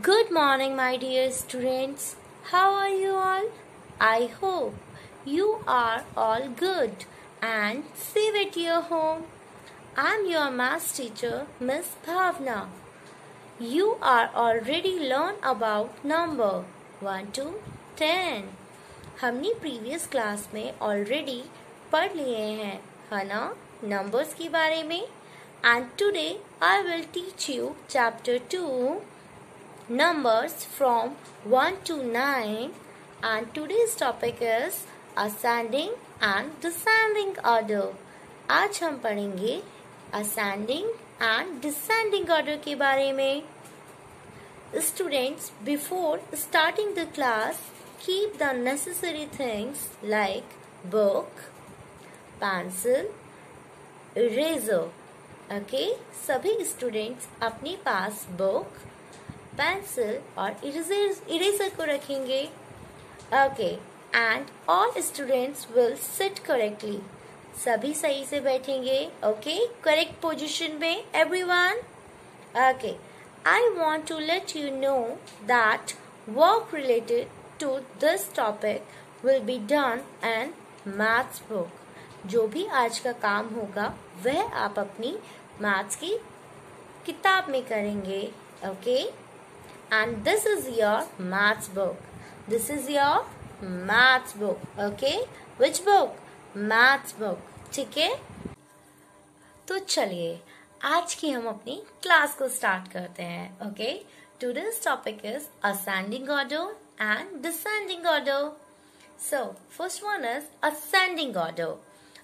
Good morning, my dear students. How are you all? I hope you are all good and safe at your home. I'm your maths teacher, Miss Bhavna. You are already learned about number 1 to 10. हमने previous class में already पढ़ लिए हैं, है ना, numbers के बारे में. And today I will teach you chapter 2. Numbers from 1 to 9, and today's topic is ascending and descending order. आज हम पढ़ेंगे ascending and descending order के बारे में. Students, before starting the class, keep the necessary things like book, pencil, eraser. Okay, सभी students अपने पास book, pencil और इरेजर को रखेंगे. Okay, and all students will sit correctly. सभी सही से बैठेंगे. ओके, करेक्ट पोजीशन में everyone. Okay, I want to let you know that work related to this topic will be done in maths book. जो भी आज का काम होगा वह आप अपनी मैथ्स की किताब में करेंगे. Okay, and this is your maths book. This is your maths book. Okay, which book? Maths book. ठीक है, तो चलिए आज की हम अपनी क्लास को स्टार्ट करते हैं. Okay, today's topic is ascending order and descending order. So first one is ascending order.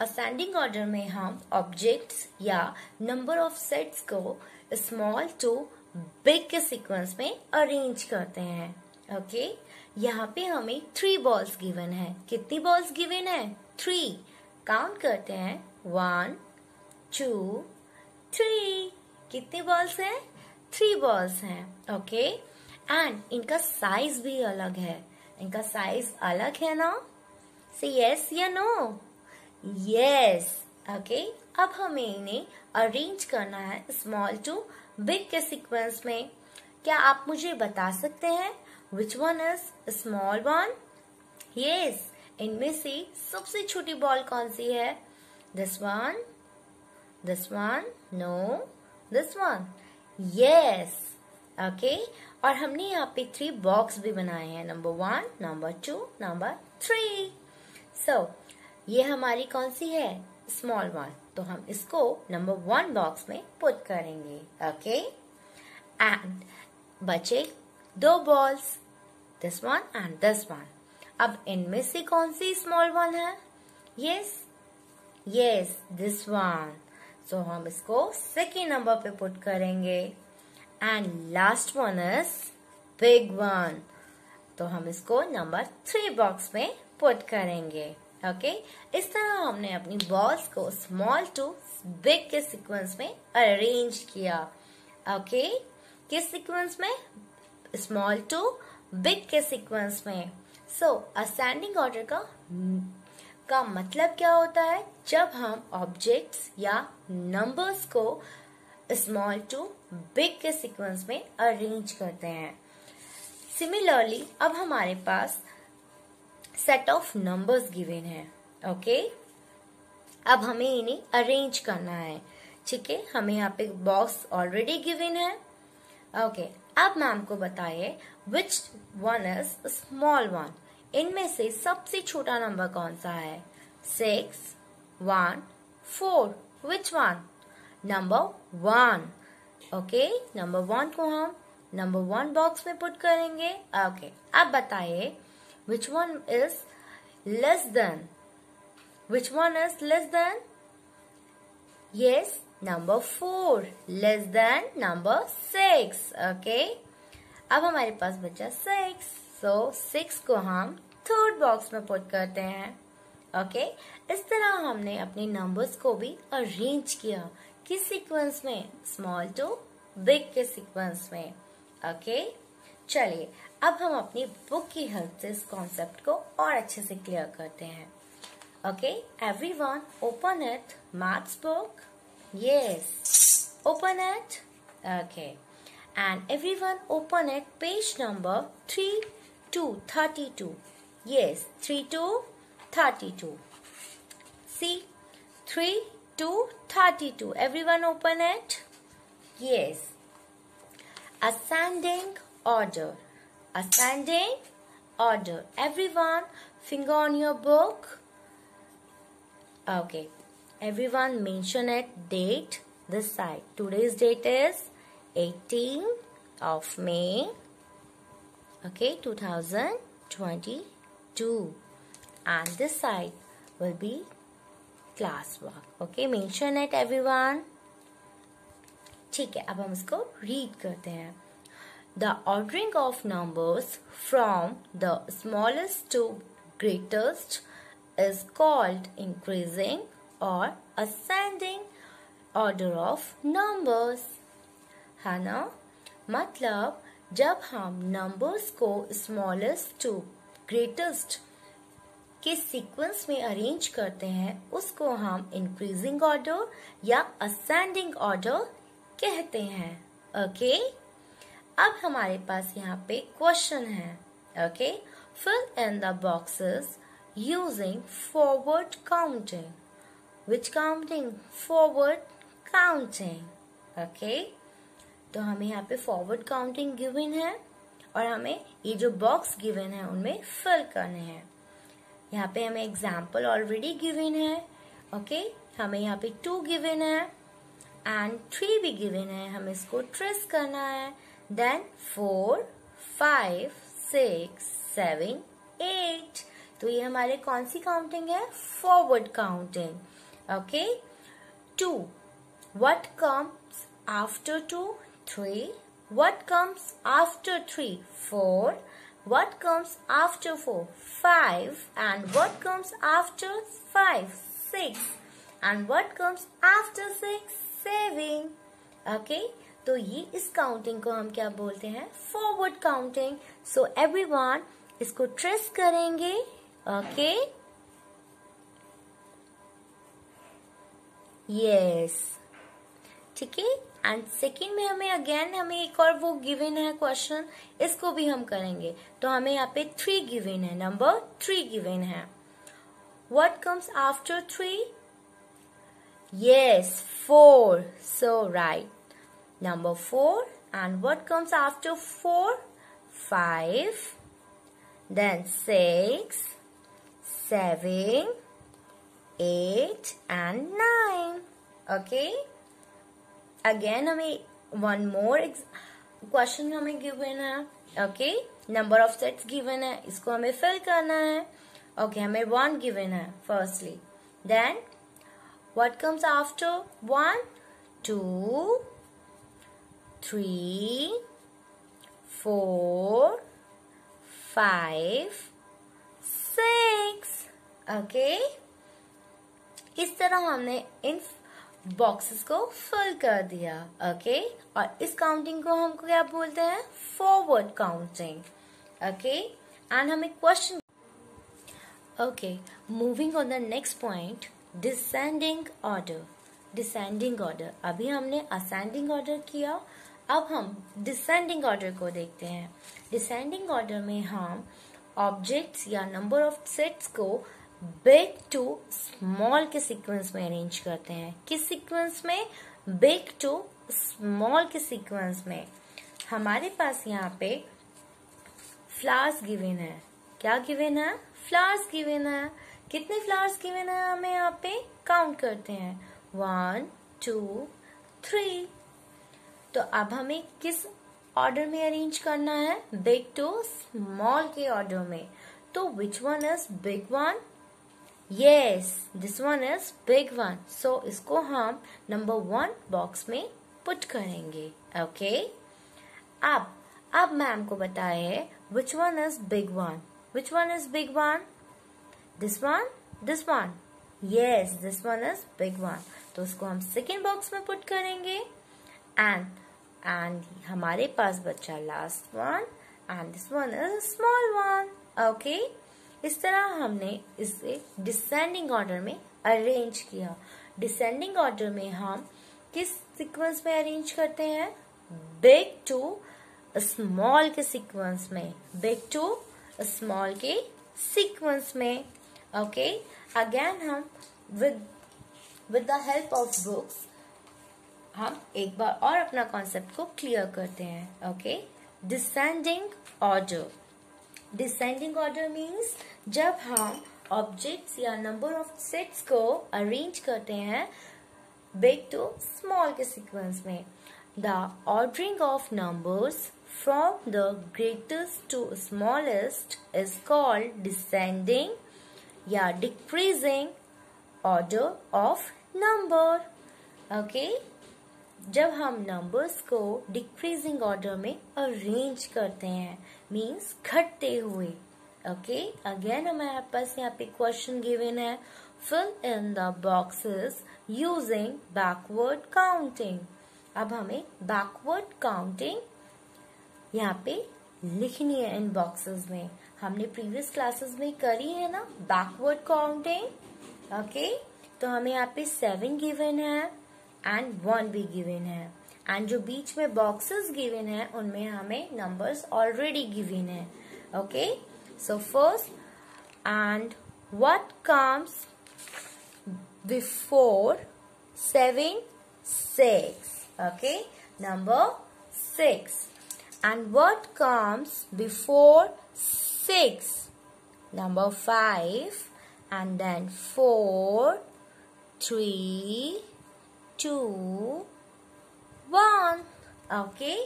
ascending order में हम ऑब्जेक्ट्स या नंबर ऑफ सेट्स को स्मॉल टू बिग के सीक्वेंस में अरेंज करते हैं. ओके, यहाँ पे हमें 3 बॉल्स गिवन है. कितनी बॉल्स गिवन है? 3. काउंट करते हैं. 1 2 3. कितनी बॉल्स हैं? 3 बॉल्स हैं. ओके, एंड इनका साइज भी अलग है. इनका साइज अलग है ना? से यस या नो? यस. ओके, अब हमें इन्हें अरेंज करना है स्मॉल टू बिग के सीक्वेंस में. क्या आप मुझे बता सकते हैं which one is small one? Yes, इनमें से सबसे छोटी बॉल कौन सी है? This one, this one, no, this one. Yes. Okay, और हमने यहाँ पे 3 बॉक्स भी बनाए हैं. Number 1, number 2, number 3. सो ये हमारी कौन सी है? Small one. तो हम इसको नंबर 1 बॉक्स में पुट करेंगे. ओके, एंड बचे 2 balls, this one and this one. अब इनमें से कौन सी स्मॉल वन है? Yes, yes, this one. So हम इसको सेकेंड नंबर पे पुट करेंगे. And last one is big one. तो हम इसको नंबर 3 बॉक्स में पुट करेंगे. ओके, इस तरह हमने अपनी बॉल्स को स्मॉल टू बिग के सीक्वेंस में अरेंज किया. ओके, किस सीक्वेंस में? स्मॉल टू बिग के सीक्वेंस में. सो असेंडिंग ऑर्डर का मतलब क्या होता है? जब हम ऑब्जेक्ट्स या नंबर्स को स्मॉल टू बिग के सीक्वेंस में अरेंज करते हैं. सिमिलरली अब हमारे पास सेट ऑफ नंबर्स गिवन है. ओके, अब हमें इन्हें अरेंज करना है. ठीक है, हमें यहाँ पे बॉक्स ऑलरेडी गिवन है. ओके, अब मैम को बताइए विच वन इज स्मॉल वन. इनमें से सबसे छोटा नंबर कौन सा है? 6 1 4. Which one? Number 1. Okay, number 1 को हम नंबर 1 बॉक्स में पुट करेंगे. ओके, अब बताइए which one is less than? Which one is less than? Yes, number 4. Less than number 6. Okay, अब हमारे पास बचा 6. So 6 को हम थर्ड बॉक्स में पुट करते हैं. ओके, इस तरह हमने अपने नंबर्स को भी अरेंज किया. किस सीक्वेंस में? स्मॉल टू बिग के सीक्वेंस में. ओके, चलिए अब हम अपनी बुक की हेल्प से इस कॉन्सेप्ट को और अच्छे से क्लियर करते हैं. Okay, everyone open it, maths book. Yes, open it. Okay, and everyone open at page number 3 to 32. Yes, 3 to 32. See, 3 to 32. Everyone open it. Yes. Ascending order. Ascending order. Everyone, finger on your book. Okay. Everyone mention it. Date. This side. Today's date is 18th of May. Okay, 2022. And this side will be classwork. Okay, mention it everyone. ठीक है, अब हम इसको read करते हैं. The ordering of numbers from the smallest to greatest is called increasing or ascending order of numbers. है ना? मतलब जब हम नंबर्स को स्मॉलेस्ट टू ग्रेटेस्ट के सीक्वेंस में अरेंज करते हैं उसको हम इंक्रीजिंग ऑर्डर या असेंडिंग ऑर्डर कहते हैं. ओके, अब हमारे पास यहाँ पे क्वेश्चन है. Okay, fill in the boxes using forward counting. Which counting? Forward counting. Okay, तो हमें यहाँ पे फॉरवर्ड काउंटिंग गिवन है और हमें ये जो बॉक्स गिवन है उनमें फिल करने हैं. यहाँ पे हमें एग्जाम्पल ऑलरेडी गिवन है. ओके, हमें यहाँ पे 2 गिवन है एंड 3 भी गिवन है. हमें इसको ट्रेस करना है. देन 4, 5, 6, 7, 8. तो ये हमारे कौन सी काउंटिंग है? Forward counting. Okay, 2. What comes after 2? 3. What comes after 3? 4. What comes after 4? 5. And what comes after 5? 6. And what comes after 6? 7. Okay? तो ये इस काउंटिंग को हम क्या बोलते हैं? Forward counting. सो एवरीवन इसको ट्रेस करेंगे. ओके, यस, ठीक है. एंड सेकेंड में हमें एक और वो गिवन है क्वेश्चन, इसको भी हम करेंगे. तो हमें यहाँ पे 3 गिवन है. नंबर 3 गिवन है. What comes after 3? Yes, 4. So right, number 4. And what comes after 4? 5. Then 6, 7, 8 and 9. Okay, again हमें वन मोर क्वेश्चन हमें गिवन है. Okay, number of sets given है, इसको हमें फिल करना है. ओके, हमें 1 गिवन है firstly. Then what comes after 1? 2, 3, 4, 5, 6. Okay, इस तरह हमने इन बॉक्सेस को फिल कर दिया. ओके, और इस काउंटिंग को हम क्या बोलते हैं? Forward counting. ओके, एंड हमें question. Okay, moving on the next point, descending order. Descending order, अभी हमने असेंडिंग ऑर्डर किया, अब हम डिसेंडिंग ऑर्डर को देखते हैं. डिसेंडिंग ऑर्डर में हम ऑब्जेक्ट्स या नंबर ऑफ सेट्स को बिग टू स्मॉल के सीक्वेंस में अरेंज करते हैं. किस सीक्वेंस में? बिग टू स्मॉल के सीक्वेंस में. हमारे पास यहाँ पे फ्लावर्स गिवन है. क्या गिवन है? फ्लावर्स गिवन है. कितने फ्लावर्स गिवन है हमें यहाँ पे? काउंट करते हैं. 1, 2, 3. तो अब हमें किस ऑर्डर में अरेंज करना है? बिग टू स्मॉल के ऑर्डर में. तो विच one is big one? Yes, this one is big one. So इसको हम नंबर 1 बॉक्स में पुट करेंगे. ओके, अब मैम को बताए which one is big one? Which one is big one? This one? This one? Yes, this one is big one. तो उसको हम सेकेंड बॉक्स में पुट करेंगे. एंड हमारे पास बचा last one and this one is small one. Okay, इस तरह हमने इसे डिसेंडिंग ऑर्डर में अरेंज किया. डिसेंडिंग ऑर्डर में हम किस सीक्वेंस में अरेंज करते हैं? बिग टू स्मॉल के सीक्वेंस में, बिग टू स्मॉल के सीक्वेंस में. ओके, अगेन हम with the help of books हम एक बार और अपना कॉन्सेप्ट को क्लियर करते हैं. Okay, descending order. Descending order means जब हम ऑब्जेक्ट्स या नंबर ऑफ सेट्स को अरेंज करते हैं बिग टू स्मॉल के सीक्वेंस में. The ordering of numbers from the greatest to smallest is called descending या decreasing order of number. Okay, जब हम नंबर्स को डिक्रीजिंग ऑर्डर में अरेंज करते हैं मीन्स घटते हुए. ओके, अगेन हमारे पास यहाँ पे क्वेश्चन गिवन है. Fill in the boxes using backward counting. अब हमें बैकवर्ड काउंटिंग यहाँ पे लिखनी है इन बॉक्सेस में. हमने प्रीवियस क्लासेस में करी है ना बैकवर्ड काउंटिंग. ओके, तो हमें यहाँ पे 7 गिवन है एंड 1 भी गिवन है एंड जो बीच में बॉक्सेस गिवन है उनमें हमें नंबर्स ऑलरेडी गिवन है. Okay, so first, and what comes before 7? 6. Okay, number 6. And what comes before 6? Number 5. And then 4, 3, 2, 1. Okay,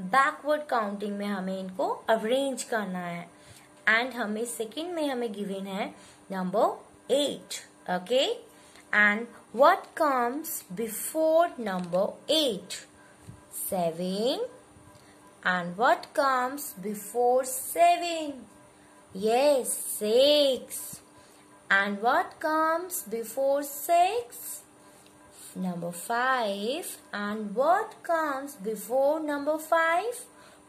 backward counting में हमें इनको अरेंज करना है. एंड हमें सेकेंड में हमें गिवन है number 8. Okay, and what comes before number 8? 7. And what comes before 7? Yes, 6. And what comes before 6? Number 5. And what comes before number 5?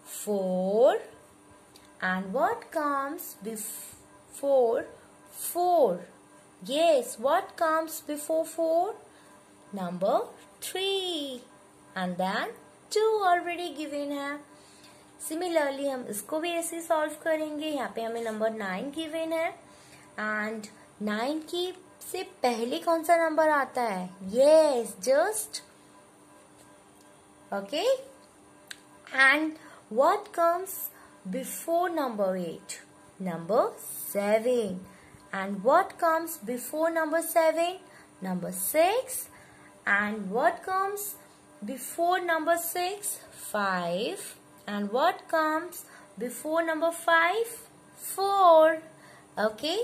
4. And what comes before 4? Yes, what comes before 4? Number 3. And then 2 already given है. Similarly हम इसको भी ऐसे solve करेंगे. यहाँ पे हमें number 9 given है एंड 9 की से पहले कौन सा नंबर आता है? Yes, just. Okay, and what comes before number 8? Number 7. And what comes before number 7? Number 6. And what comes before number 6? 5. And what comes before number 5? 4. Okay,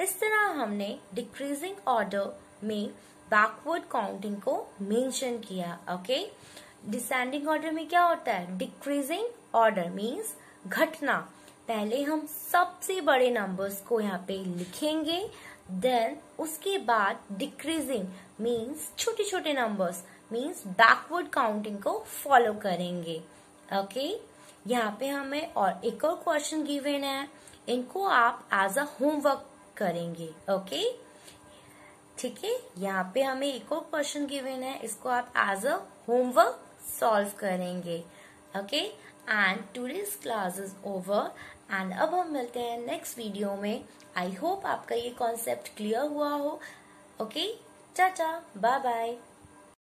इस तरह हमने डिक्रीजिंग ऑर्डर में बैकवर्ड काउंटिंग को mention किया. Okay, descending order में क्या होता है? डिक्रीजिंग ऑर्डर मींस घटना. पहले हम सबसे बड़े नंबर्स को यहाँ पे लिखेंगे, देन उसके बाद डिक्रीजिंग मींस छोटे छोटे नंबर्स मींस बैकवर्ड काउंटिंग को फॉलो करेंगे. ओके, यहाँ पे हमें और एक और क्वेश्चन गिवन है. इनको आप एज अ होमवर्क करेंगे. ओके, ठीक है. यहाँ पे हमें एक और क्वेश्चन गिवन है, इसको आप एज अ होमवर्क सॉल्व करेंगे. Okay, and today's class is over and अब हम मिलते हैं नेक्स्ट वीडियो में. आई होप आपका ये कॉन्सेप्ट क्लियर हुआ हो. ओके, चाचा, बाय बाय.